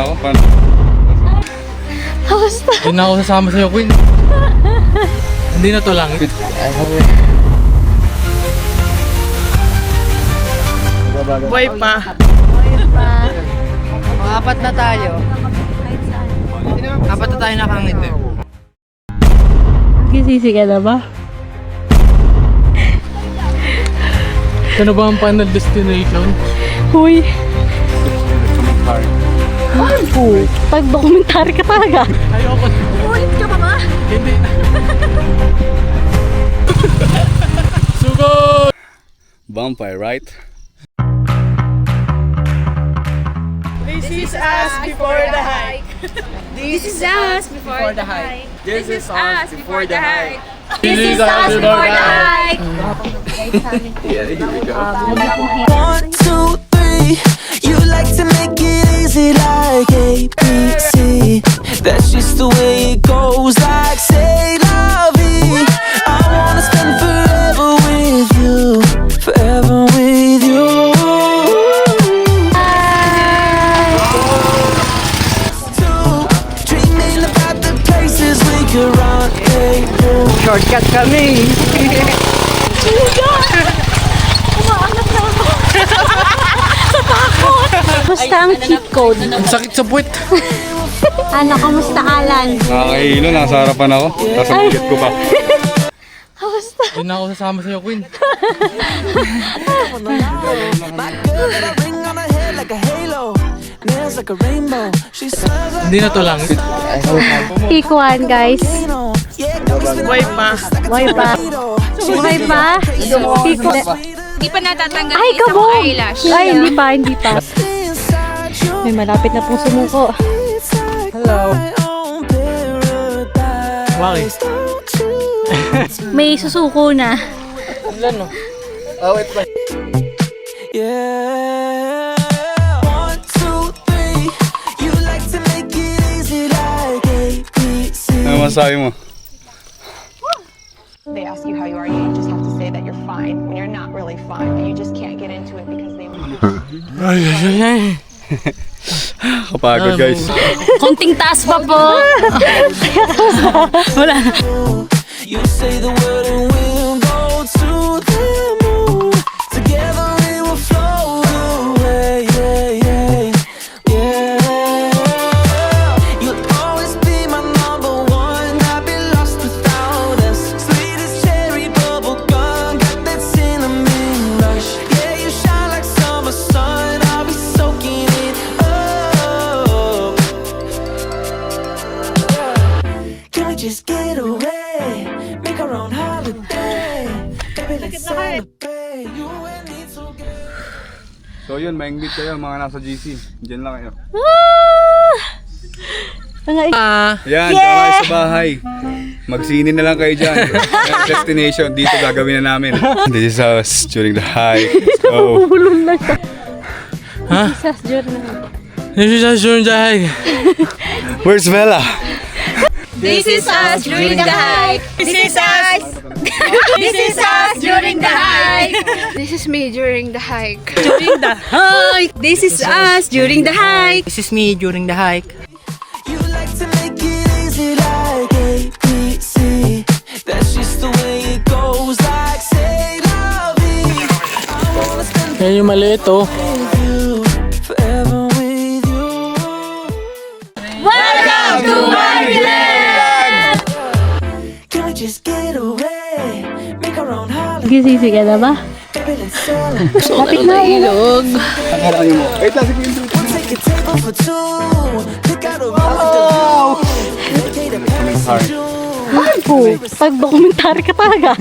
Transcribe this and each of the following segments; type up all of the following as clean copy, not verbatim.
ako. Kamusta? Hindi na ako sasama sa'yo, Queen. Hindi na to lang. Buhay pa. Apat na tayo. Apat na tayo nakangiti. Gisisi ka na ba? Ano ba ang final destination? Huy! Ano? Pag-documentary ka talaga. Ayoko. Ulit ka pa ba? Hindi na. Sugod! Vampire, right? This is us before the hike. This is us before the hike. This is us before the hike. This is us before the hike. One, two, three. You like to make it easy like A, B, C. That's just the way it goes, like say la vie. I wanna spend forever with you, forever with you. Two, dreaming about the places we could rendezvous. Shortcut kami. Kamusta ang cheat code? Ang sakit sa puwet. Ano, kamusta Alan? Nakakahilo, nasa harapan ako. Tapos ang bigat ko pa. Kamusta? Hindi na ako sasama sa'yo, Queen. My girl got a ring on her head like a halo, nails like a rainbow. She smells like Hindi na to lang. Ikuan guys. Vino. Yeah, got me spinning Buhay pa. Buhay pa? Buhay pa? Iko. Di pa natatanggal Ay, yung isang kabo! eyelash. Ay, hindi pa, hindi pa. inside you. May malapit na pong sumuko. It's like my own paradise. Bakit? Don't you May susuko na. Yeah. One, two, three. You like to make it easy like A, B, C. Ano masabi mo? They ask you how you are, you just have to say that you're fine when you're not really fine, but you just can't get into it because they want Kapagod, guys. Konting taas pa po. Wala. You say the word and we'll go to the moon. Together we will float away. Yeah, yeah, yeah. You'll always be my number one. I'd be lost without us. Sweet as cherry bubble gum, got that cinnamon rush. Yeah, you shine like summer sun. I'll be soaking it up. Can we just get away? Make our own holiday. Baby, let's celebrate. You and me together. So yun, ma-invite kayo mga nasa GC. Diyan lang kayo. Yan, dyan kayo sa bahay. Magsinin na lang kayo dyan. Yan, destination, dito gagawin na namin. This is us during the hike. Let's go. Ha? Sas journal. This is us during the hike. Where's Bella? This is us during the hike. This is us. This is us during the hike. This is me during the hike. During the hike. This is us during the hike. This is me during the hike. You like to make it easy like A, B, C. That's just the way it goes, like say la vie. I wanna spend Yan yung maliit, oh. with you, forever with you. Welcome to Maryland! Can we just get away? Make our own holiday. Gisisi ka na ba? Baby, let's celebrate. Lapit na ilog. Wait lang, sige. We'll take a table for two. Pick out a room with the view. Dedicate a Paris in June. Ano? Pag-documentary ka talaga.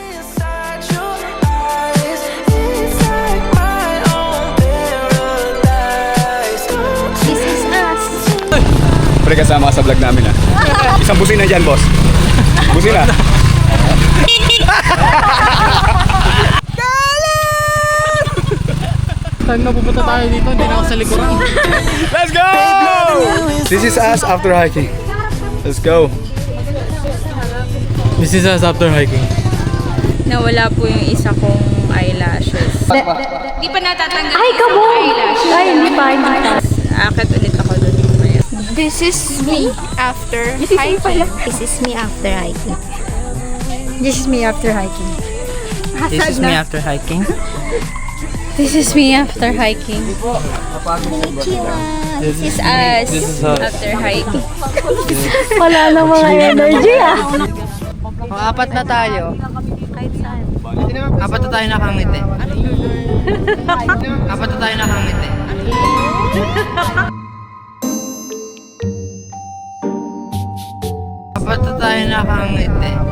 Inside your eyes, it's like my own paradise. This is us. Pre, kasama ka sa vlog namin ha. Isang busina dyan, boss. Busina. Saan na pupunta tayo dito? Hindi na ako sa likuran. Let's go! This is us after hiking. Let's go. This is us after hiking. Nawala po yung isa kong eyelashes. Di pa natatanggal. Ay, come on! Ay, hindi pa. Akit ulit ako dun mamaya. This is me after hiking. This is me after hiking. This is me after hiking. This is me after hiking. This is me after hiking. This is us after hiking. Wala na mga energy ah. Apat na tayo. Apat na tayo nakangiti. Apat na tayo nakangiti. Apat na tayo nakangiti.